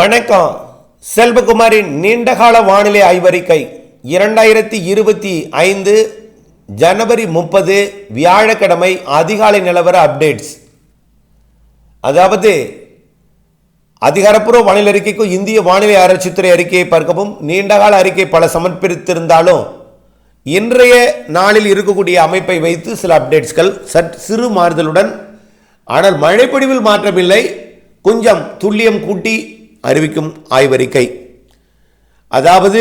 வணக்கம். செல்வகுமாரின் நீண்டகால வானிலை ஆய்வறிக்கை 2025 ஜனவரி 30 வியாழக்கிழமை அதிகாலை நிலவர அப்டேட்ஸ். அதாவது அதிகாரப்பூர்வ வானிலை அறிக்கைக்கும் இந்திய வானிலை ஆராய்ச்சித்துறை அறிக்கையை பார்க்கவும் நீண்டகால அறிக்கை பல சமர்ப்பித்திருந்தாலும் இன்றைய நாளில் இருக்கக்கூடிய அமைப்பை வைத்து சில அப்டேட்ஸ்கள் சிறு மாறுதலுடன், ஆனால் மழைப்பொழிவில் மாற்றமில்லை, கொஞ்சம் துல்லியம் கூட்டி அறிவிக்கும் ஆய்வறிக்கை. அதாவது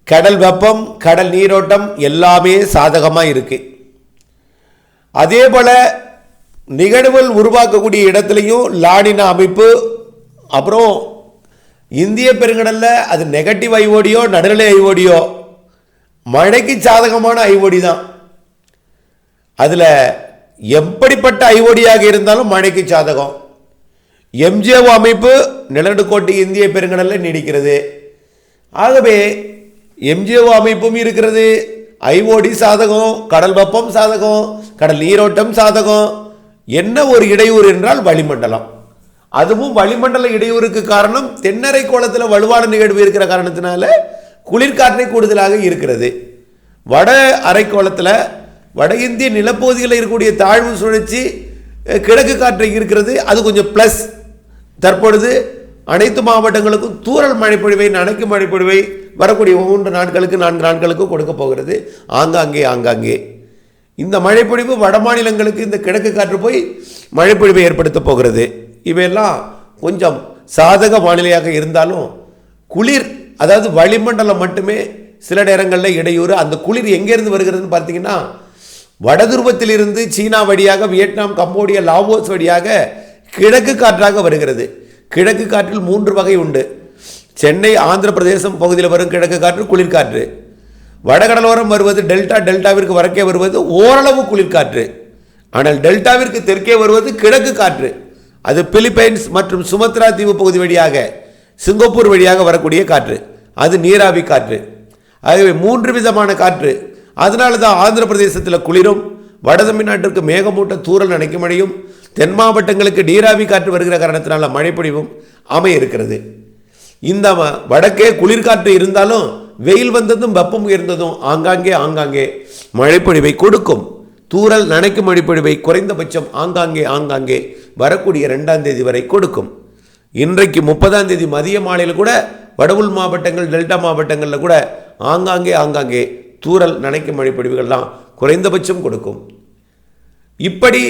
கடல் வெப்பம், கடல் நீரோட்டம் எல்லாமே சாதகமாக இருக்கு. அதே போல நிகழ்வுகள் உருவாக்கக்கூடிய இடத்துலையும் லானினா அமைப்பு, அப்புறம் இந்திய பெருங்கடலில் அது நெகட்டிவ் ஐஓடியோ நடுநிலை ஐஓடியோ மழைக்கு சாதகமான ஐஓடி தான். அதில் எப்படிப்பட்ட ஐஓடியாக இருந்தாலும் மழைக்கு சாதகம். எம்ஜிஓ அமைப்பு நிலநடுக்கோட்டு இந்திய பெருங்கடலில் நீடிக்கிறது. ஆகவே எம்ஜிஓ அமைப்பும் இருக்கிறது, ஐஓடி சாதகம், கடல் வெப்பம் சாதகம், கடல் நீரோட்டம் சாதகம். என்ன ஒரு இடையூறு என்றால் வளிமண்டலம். அதுவும் வளிமண்டல இடையூறுக்கு காரணம் தென்னரை கோளத்தில் வலுவான நிகழ்வு இருக்கிற காரணத்தினால குளிர்காற்றை கூடுதலாக இருக்கிறது. வட அரைக்கோளத்தில் வட இந்திய நிலப்பகுதிகளில் இருக்கக்கூடிய தாழ்வு சுழற்சி கிழக்கு காற்றை இருக்கிறது, அது கொஞ்சம் பிளஸ். தற்பொழுது அனைத்து மாவட்டங்களுக்கும் தூறல் மழைப்பொழிவை, நனைக்கும் மழைப்பொழிவை வரக்கூடிய 3 நாட்களுக்கு 4 நாட்களுக்கு கொடுக்க போகிறது. ஆங்காங்கே இந்த மழைப்பொழிவு வட மாநிலங்களுக்கு இந்த கிழக்கு காற்று போய் மழைப்பொழிவை ஏற்படுத்த போகிறது. இவையெல்லாம் கொஞ்சம் சாதக வானிலையாக இருந்தாலும் குளிர், அதாவது வளிமண்டலம் மட்டுமே சில நேரங்களில் இடையூறு. அந்த குளிர் எங்கேருந்து வருகிறதுன்னு பார்த்தீங்கன்னா வடதுருவத்திலிருந்து சீனா வழியாக, வியட்நாம், கம்போடியா, லாவோஸ் வழியாக கிழக்கு காற்றாக வருகிறது. கிழக்கு காற்றில் 3 வகை உண்டு. சென்னை, ஆந்திர பிரதேசம் பகுதியில் வரும் கிழக்கு காற்று குளிர்காற்று. வடகடலோரம் வருவது டெல்டாவிற்கு வடக்கே வருவது ஓரளவு குளிர்காற்று. ஆனால் டெல்டாவிற்கு தெற்கே வருவது கிழக்கு காற்று. அது பிலிப்பைன்ஸ் மற்றும் சுமத்ரா தீவு பகுதி வழியாக, சிங்கப்பூர் வழியாக வரக்கூடிய காற்று, அது நீராவி காற்று. ஆகவே 3 விதமான காற்று. அதனால தான் ஆந்திர பிரதேசத்தில் குளிரும், வட தமிழ்நாட்டிற்கு மேகமூட்ட தூறல் நனைக்கும் மழையும், தென் மாவட்டங்களுக்கு நீராவி காற்று வருகிற காரணத்தினால மழைப்பொழிவும் அமைய இருக்கிறது. இந்த வடக்கே குளிர்காற்று இருந்தாலும் வெயில் வந்ததும் வெப்பம் உயர்ந்ததும் ஆங்காங்கே மழைப்பொழிவை கொடுக்கும். தூறல் நனைக்கும் மழைப்பொழிவை குறைந்தபட்சம் ஆங்காங்கே வரக்கூடிய 2ஆம் தேதி வரை கொடுக்கும். இன்றைக்கு 30ஆம் தேதி மதிய மாலையில் கூட வடவுள் மாவட்டங்கள், டெல்டா மாவட்டங்களில் கூட ஆங்காங்கே தூறல் நனைக்கும் மழைப்பொழிவுகள்லாம் குறைந்தபட்சம் கொடுக்கும். இப்படி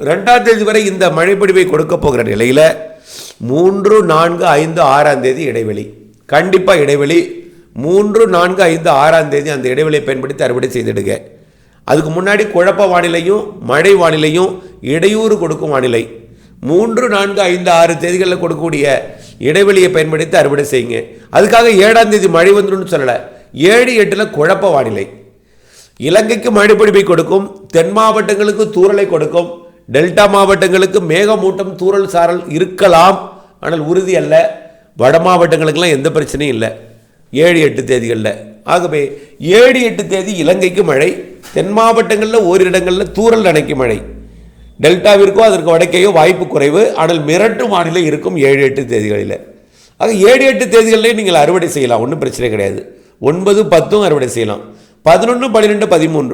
2ஆம் தேதி வரை இந்த மழைப்பொழிவை கொடுக்க போகிற நிலையில் 3, 4, 5, 6ஆம் தேதி இடைவெளி, கண்டிப்பாக இடைவெளி. 3, 4, 5, 6ஆம் தேதி அந்த இடைவெளியை பயன்படுத்தி அறுவடை செய்திடுங்க. அதுக்கு முன்னாடி குழப்ப வானிலையும் மழை வானிலையும் இடையூறு கொடுக்கும் வானிலை. 3, 4, 5, 6 தேதிகளில் கொடுக்கக்கூடிய இடைவெளியை பயன்படுத்தி அறுவடை செய்யுங்க. அதுக்காக 7ஆம் தேதி மழை வந்துடும் சொல்லலை. 7, 8 குழப்ப வானிலை. இலங்கைக்கு மழைப்பொழிவை கொடுக்கும், தென் மாவட்டங்களுக்கு தூறலை கொடுக்கும், டெல்டா மாவட்டங்களுக்கு மேகமூட்டம் தூறல் சாரல் இருக்கலாம், ஆனால் உறுதி அல்ல. வட மாவட்டங்களுக்கெல்லாம் எந்த பிரச்சனையும் இல்லை 7, 8 தேதிகளில். ஆகவே 7, 8 தேதி இலங்கைக்கு மழை, தென் மாவட்டங்களில் ஓரிரு இடங்களில் தூறல் நனைக்கும் மழை, டெல்டாவிற்கோ அதற்கு வடக்கேயோ வாய்ப்பு குறைவு, ஆனால் மிரட்டு வானிலை இருக்கும் 7, 8 தேதிகளில். ஆக 7, 8 தேதிகளிலே நீங்கள் அறுவடை செய்யலாம், ஒன்றும் பிரச்சனை கிடையாது. 9, 10 அறுவடை செய்யலாம். 11, 12,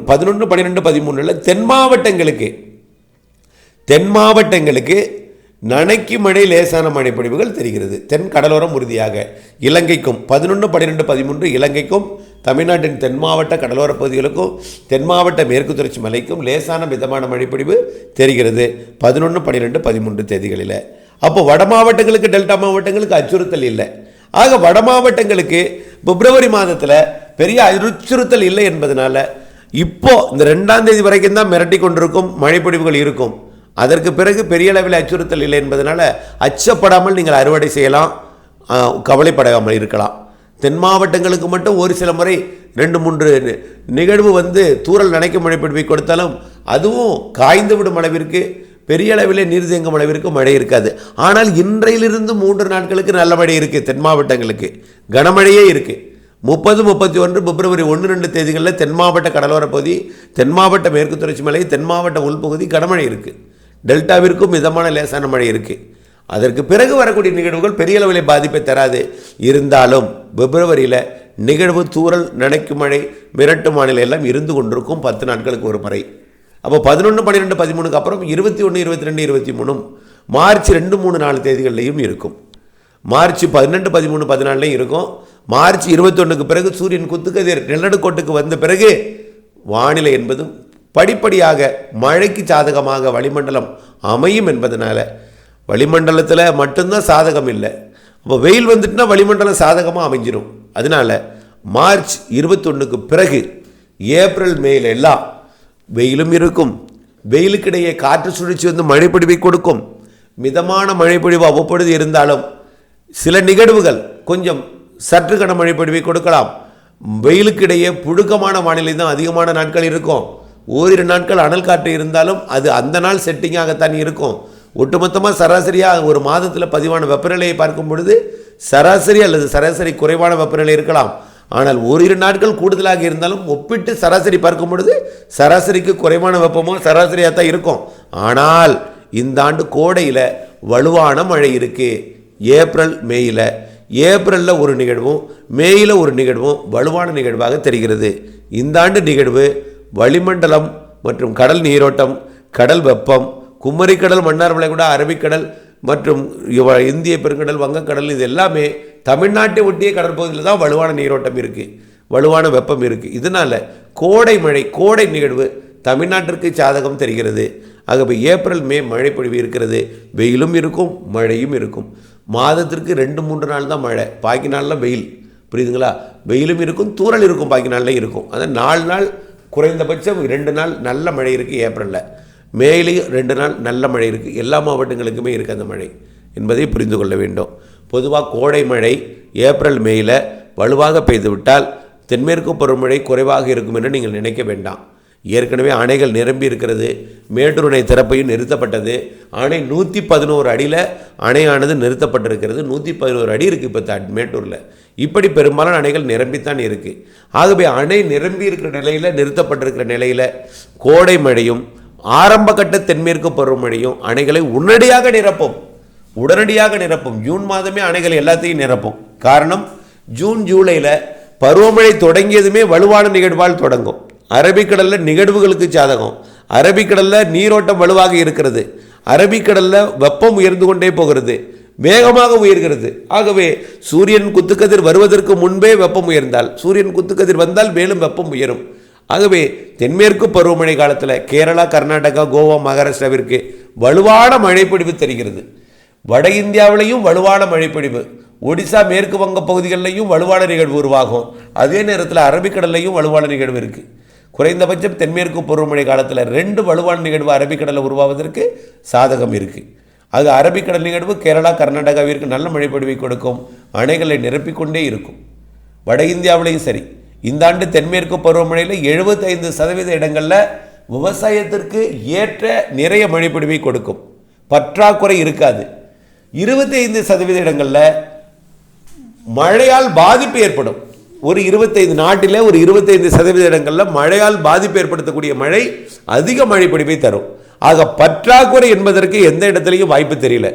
13 தென் மாவட்டங்களுக்கு நனைக்கு மழை, லேசான மழை பொழிவுகள் தெரிகிறது. தென் கடலோரம் உறுதியாக இலங்கைக்கும் 11, 12, 13 இலங்கைக்கும், தமிழ்நாட்டின் தென் மாவட்ட கடலோர பகுதிகளுக்கும், தென் மாவட்ட மேற்கு தொடர்ச்சி மலைக்கும் லேசான மிதமான மழைப்பொழிவு தெரிகிறது 11, 12, 13 தேதிகளில். அப்போ வட மாவட்டங்களுக்கு, டெல்டா மாவட்டங்களுக்கு அச்சுறுத்தல் இல்லை. ஆக வட மாவட்டங்களுக்கு பிப்ரவரி மாதத்தில் பெரிய அச்சுறுத்தல் இல்லை என்பதனால இப்போ இந்த 2ஆம் தேதி வரைக்கும் தான் மிரட்டி கொண்டிருக்கும் மழைப்பொழிவுகள் இருக்கும். அதற்கு பிறகு பெரிய அளவில் அச்சுறுத்தல் இல்லை என்பதனால அச்சப்படாமல் நீங்கள் அறுவடை செய்யலாம், கவலைப்படாமல் இருக்கலாம். தென் மாவட்டங்களுக்கு மட்டும் ஒரு சில முறை 2, 3 நிகழ்வு தூறல் நனைக்கும் மழைப்பொழிவை கொடுத்தாலும் அதுவும் காய்ந்து விடும் அளவிற்கு, பெரிய அளவில் நீர் தேங்கும் அளவிற்கு மழை இருக்காது. ஆனால் இன்றையிலிருந்து 3 நாட்களுக்கு நல்ல மழை இருக்குது. தென் மாவட்டங்களுக்கு கனமழையே இருக்குது. 30, 31 பிப்ரவரி 1, 2 தேதிகளில் தென் மாவட்ட கடலோர பகுதி, தென் மாவட்ட மேற்கு தொடர்ச்சி மலை, தென் மாவட்ட உள்பகுதி கனமழை இருக்குது. டெல்டாவிற்கும் மிதமான லேசான மழை இருக்குது. அதற்கு பிறகு வரக்கூடிய நிகழ்வுகள் பெரிய அளவில் பாதிப்பை தராது. இருந்தாலும் பிப்ரவரியில் நிகழ்வு தூறல், நனைக்கும் மழை, மிரட்டு வானிலை எல்லாம் இருந்து கொண்டிருக்கும் 10 நாட்களுக்கு ஒரு முறை. அப்போ 11, 12, 13க்கு அப்புறம் 21, 22, 23 மார்ச் 2, 3, 4 தேதிகள்லையும் இருக்கும். மார்ச் 12, 13, 14 இருக்கும். மார்ச் 21க்கு பிறகு சூரியன் குத்துக்கதிர் நிலநடுக்கோட்டுக்கு வந்த பிறகு வானிலை என்பது படிப்படியாக மழைக்கு சாதகமாக வளிமண்டலம் அமையும் என்பதனால வளிமண்டலத்தில் மட்டும்தான் சாதகம் இல்லை. அப்போ வெயில் வந்துட்டுனா வளிமண்டலம் சாதகமாக அமைஞ்சிடும். அதனால மார்ச் 21க்கு பிறகு ஏப்ரல் மேல எல்லாம் வெயிலும் இருக்கும். வெயிலுக்கிடையே காற்று சுழற்சி வந்து மழைப்பொழிவை கொடுக்கும். மிதமான மழைப்பொழிவு அவ்வப்பொழுது இருந்தாலும் சில நிகழ்வுகள் கொஞ்சம் சற்று கன மழைப்பொழிவை கொடுக்கலாம். வெயிலுக்கிடையே புழுக்கமான வானிலை தான் அதிகமான நாட்கள் இருக்கும். ஓரிரு நாட்கள் அனல் காற்று இருந்தாலும் அது அந்த நாள் செட்டிங்காகத்தான் இருக்கும். ஒட்டுமொத்தமாக சராசரியாக ஒரு மாதத்தில் பதிவான வெப்பநிலையை பார்க்கும் பொழுது சராசரி அல்லது சராசரி குறைவான வெப்பநிலை இருக்கலாம். ஆனால் ஓரிரு நாட்கள் கூடுதலாக இருந்தாலும் ஒப்பிட்டு சராசரி பார்க்கும் பொழுது சராசரிக்கு குறைவான வெப்பமோ சராசரியாக தான் இருக்கும். ஆனால் இந்த ஆண்டு கோடையில் வலுவான மழை இருக்குது. ஏப்ரல் மேயில், ஏப்ரலில் ஒரு நிகழ்வும் மேயில் ஒரு நிகழ்வும் வலுவான நிகழ்வாக தெரிகிறது. இந்த ஆண்டு நிகழ்வு வளிமண்டலம் மற்றும் கடல் நீரோட்டம், கடல் வெப்பம், குமரிக்கடல், மன்னார் வளைகுடா, அரபிக்கடல் மற்றும் இந்திய பெருங்கடல், வங்கக்கடல் இது எல்லாமே தமிழ்நாட்டை ஒட்டிய கடற்பகுதியில் தான் வலுவான நீரோட்டம் இருக்குது, வலுவான வெப்பம் இருக்குது. இதனால் கோடை மழை, கோடை நிகழ்வு தமிழ்நாட்டிற்கு சாதகம் தெரிகிறது. ஆகவே ஏப்ரல் மே மழை பொழிவு இருக்கிறது. வெயிலும் இருக்கும், மழையும் இருக்கும். மாதத்திற்கு 2-3 நாள் தான் மழை, பாக்கி நாளில் வெயில். புரியுதுங்களா? வெயிலும் இருக்கும், தூறல் இருக்கும், பாக்கி நாளில் இருக்கும். அதான் 4 நாள் குறைந்தபட்சம் 2 நாள் நல்ல மழை இருக்குது ஏப்ரலில். மேலேயும் 2 நாள் நல்ல மழை இருக்குது. எல்லா மாவட்டங்களுக்குமே இருக்குது அந்த மழை என்பதை புரிந்து கொள்ள வேண்டும். பொதுவாக கோடை மழை ஏப்ரல் மேயில் வலுவாக பெய்துவிட்டால் தென்மேற்கு பருவமழை குறைவாக இருக்கும் என்று நீங்கள் நினைக்க வேண்டாம். ஏற்கனவே அணைகள் நிரம்பி இருக்கிறது. மேட்டூர் அணை திறப்பையும் நிறுத்தப்பட்டது. அணை 111 அடியில் அணையானது நிறுத்தப்பட்டிருக்கிறது. 111 அடி இருக்குது இப்போ மேட்டூரில். இப்படி பெரும்பாலான அணைகள் நிரம்பித்தான் இருக்குது. ஆகவே அணை நிரம்பி இருக்கிற நிலையில், நிறுத்தப்பட்டிருக்கிற நிலையில் கோடை மழையும் ஆரம்ப கட்ட தென்மேற்கு பருவமழையும் அணைகளை உடனடியாக நிரப்பும். ஜூன் மாதமே அணைகள் எல்லாத்தையும் நிரப்பும். காரணம், ஜூன் ஜூலையில் பருவமழை தொடங்கியதுமே வலுவான நிகழ்வால் தொடங்கும். அரபிக்கடலில் நிகழ்வுகளுக்கு சாதகம். அரபிக்கடலில் நீரோட்டம் வலுவாக இருக்கிறது. அரபிக்கடலில் வெப்பம் உயர்ந்து கொண்டே போகிறது, வேகமாக உயர்கிறது. ஆகவே சூரியன் குத்துக்கதிர் வருவதற்கு முன்பே வெப்பம் உயர்ந்தால், சூரியன் குத்துக்கதிர் வந்தால் மேலும் வெப்பம் உயரும். ஆகவே தென்மேற்கு பருவமழை காலத்தில் கேரளா, கர்நாடகா, கோவா, மகாராஷ்டிராவிற்கு வலுவான மழைப்பொழிவு தெரிகிறது. வட இந்தியாவிலையும் வலுவான மழைப்பொழிவு, ஒடிசா, மேற்கு வங்க பகுதிகளிலையும் வலுவான நிகழ்வு உருவாகும். அதே நேரத்தில் அரபிக்கடல்லையும் வலுவான நிகழ்வு இருக்குது. குறைந்தபட்சம் தென்மேற்கு பருவமழை காலத்தில் 2 வலுவான நிகழ்வு அரபிக்கடலில் உருவாவதற்கு சாதகம் இருக்குது. அது அரபிக்கடல் நிகழ்வு கேரளா, கர்நாடகாவிற்கு நல்ல மழைப்பொழிவை கொடுக்கும். அணைகளை நிரப்பிக்கொண்டே இருக்கும். வட இந்தியாவிலையும் சரி. இந்த ஆண்டு தென்மேற்கு பருவமழையில் 75% இடங்களில் விவசாயத்திற்கு ஏற்ற நிறைய மழைப்பொழிவை கொடுக்கும். பற்றாக்குறை இருக்காது. 25% இடங்களில் மழையால் பாதிப்பு ஏற்படும். ஒரு 25 நாட்டில் ஒரு 25% இடங்களில் மழையால் பாதிப்பு ஏற்படுத்தக்கூடிய மழை அதிக மழைப்பொழிவை தரும். ஆக பற்றாக்குறை என்பதற்கு எந்த இடத்துலையும் வாய்ப்பு தெரியல.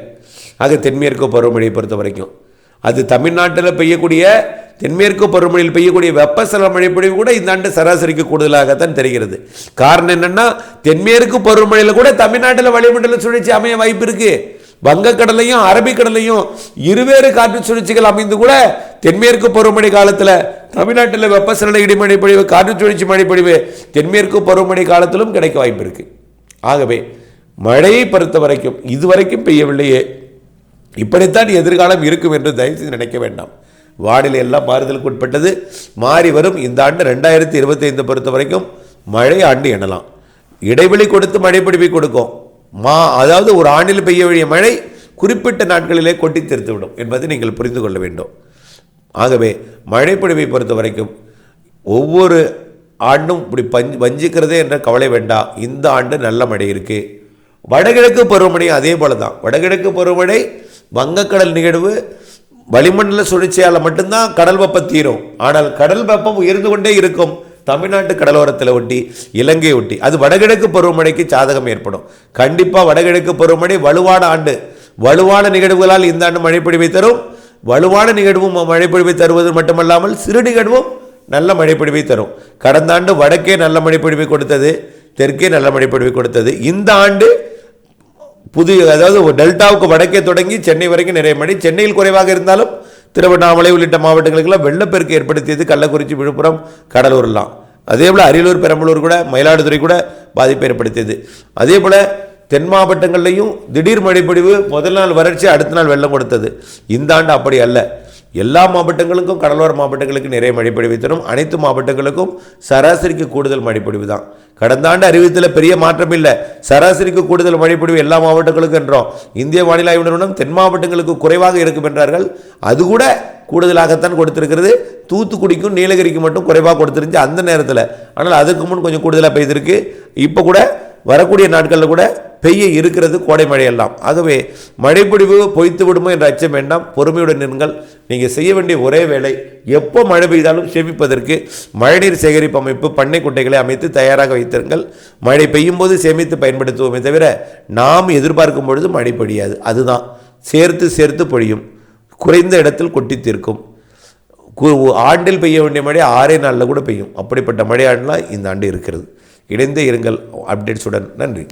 ஆக தென்மேற்கு பருவமழையை பொறுத்த வரைக்கும் அது தமிழ்நாட்டில் பெய்யக்கூடிய, தென்மேற்கு பருவமழையில் பெய்யக்கூடிய வெப்பசல மழைப்பொழிவு கூட இந்த ஆண்டு சராசரிக்கு கூடுதலாகத்தான் தெரிகிறது. காரணம் என்னன்னா, தென்மேற்கு பருவமழையில் கூட தமிழ்நாட்டில் வளிமண்டல சுழற்சி அமைய வாய்ப்பு இருக்கு. வங்கக்கடலையும் அரபிக்கடலையும் இருவேறு காற்று சுழற்சிகள் அமைந்து கூட தென்மேற்கு பருவமழை காலத்தில் தமிழ்நாட்டில் வெப்பசலன இடிமழை பொழிவு, காற்று சுழற்சி மழைப்பொழிவு தென்மேற்கு பருவமழை காலத்திலும் கிடைக்க வாய்ப்பு இருக்கு. ஆகவே மழையை பொறுத்த வரைக்கும் இதுவரைக்கும் பெய்யவில்லையே, இப்படித்தான் எதிர்காலம் இருக்கும் என்று தயவுசெய்து நினைக்க வேண்டாம். வானிலை எல்லாம் மாறுதலுக்கு உட்பட்டது, மாறி வரும். இந்த ஆண்டு 2025 பொறுத்த வரைக்கும் மழை ஆண்டு எனலாம். இடைவெளி கொடுத்து மழைப்பொழிவை கொடுக்கும். அதாவது ஒரு ஆண்டில் பெய்ய வேண்டிய மழை குறிப்பிட்ட நாட்களிலே கொட்டி தீர்த்துவிடும் என்பதை நீங்கள் புரிந்து கொள்ள வேண்டும். ஆகவே மழைப்பொழிவை பொறுத்த வரைக்கும் ஒவ்வொரு ஆண்டும் இப்படி வஞ்சிக்கிறதே என்ற கவலை வேண்டாம். இந்த ஆண்டு நல்ல மழை இருக்குது. வடகிழக்கு பருவமழை அதே போல தான். வடகிழக்கு பருவமழை வங்கக்கடல் நிகழ்வு வளிமண்டல சுழற்சியால் மட்டும்தான் கடல் வெப்பம் தீரும். ஆனால் கடல் வெப்பம் உயர்ந்து கொண்டே இருக்கும். தமிழ்நாட்டு கடலோரத்தில் ஒட்டி, இலங்கை ஒட்டி அது வடகிழக்கு பருவமழைக்கு சாதகம் ஏற்படும். கண்டிப்பாக வடகிழக்கு பருவமழை வலுவான ஆண்டு, வலுவான நிகழ்வுகளால் இந்த ஆண்டு மழைப்பொழிவை தரும். வலுவான நிகழ்வும் மழைப்பொழிவை தருவது மட்டுமல்லாமல் சிறு நிகழ்வும் நல்ல மழைப்பொழிவை தரும். கடந்த ஆண்டு வடக்கே நல்ல மழைப்பொழிவை கொடுத்தது, தெற்கே நல்ல மழைப்பொழிவை கொடுத்தது. இந்த ஆண்டு அதாவது டெல்டாவுக்கு வடக்கே தொடங்கி சென்னை வரைக்கும் நிறைய மழை. சென்னையில் குறைவாக இருந்தாலும் திருவண்ணாமலை உள்ளிட்ட மாவட்டங்களுக்கெல்லாம் வெள்ளப்பெருக்கு ஏற்படுத்தியது கள்ளக்குறிச்சி, விழுப்புரம், கடலூர்லாம். அதே போல் அரியலூர், பெரம்பலூர் கூட, மயிலாடுதுறை கூட பாதிப்பை ஏற்படுத்தியது. அதே போல் தென் மாவட்டங்கள்லையும் திடீர் மழைப்பொழிவு, முதல் நாள் வறட்சி, அடுத்த நாள் வெள்ளம் கொடுத்தது. இந்த ஆண்டு அப்படி அல்ல. எல்லா மாவட்டங்களுக்கும் கடலோர மாவட்டங்களுக்கு நிறைய மழைப்பொழிவு தரும். அனைத்து மாவட்டங்களுக்கும் சராசரிக்கு கூடுதல் மழைப்பொழிவு தான். கடந்த ஆண்டு அறிவித்ததில் பெரிய மாற்றம் இல்லை. சராசரிக்கு கூடுதல் மழைப்பொழிவு எல்லா மாவட்டங்களுக்கும் என்றோம். இந்திய வானிலை ஆய்வு நிறுவனம் தென் மாவட்டங்களுக்கு குறைவாக இருக்கும் என்றார்கள். அது கூட கூடுதலாகத்தான் கொடுத்திருக்கிறது. தூத்துக்குடிக்கும் நீலகிரிக்கும் மட்டும் குறைவாக கொடுத்துருந்துச்சு அந்த நேரத்தில். ஆனால் அதுக்கு முன் கொஞ்சம் கூடுதலாக பெய்திருக்கு. இப்போ கூட வரக்கூடிய நாட்களில் கூட பெய்ய இருக்கிறது கோடை மழையெல்லாம். ஆகவே மழைப்பொழிவு பொய்த்து விடுமோ என்ற அச்சம் வேண்டாம். பொறுமையுடன் நிறுங்கள். நீங்கள் செய்ய வேண்டிய ஒரே வேலை, எப்போ மழை பெய்தாலும் சேமிப்பதற்கு மழைநீர் சேகரிப்பு அமைப்பு, பண்ணை குட்டைகளை அமைத்து தயாராக வைத்திருங்கள். மழை பெய்யும் போது சேமித்து பயன்படுத்துவோமே தவிர நாம் எதிர்பார்க்கும் பொழுது மழை பொழியாது. அதுதான் சேர்த்து சேர்த்து பொழியும், குறைந்த இடத்தில் கொட்டி தீர்க்கும். ஆண்டில் பெய்ய வேண்டிய மழை 6 நாளில் கூட பெய்யும். அப்படிப்பட்ட மழையாண்டெலாம் இந்த ஆண்டு இருக்கிறது. இணைந்தே இருங்கள் அப்டேட்ஸுடன். நன்றி.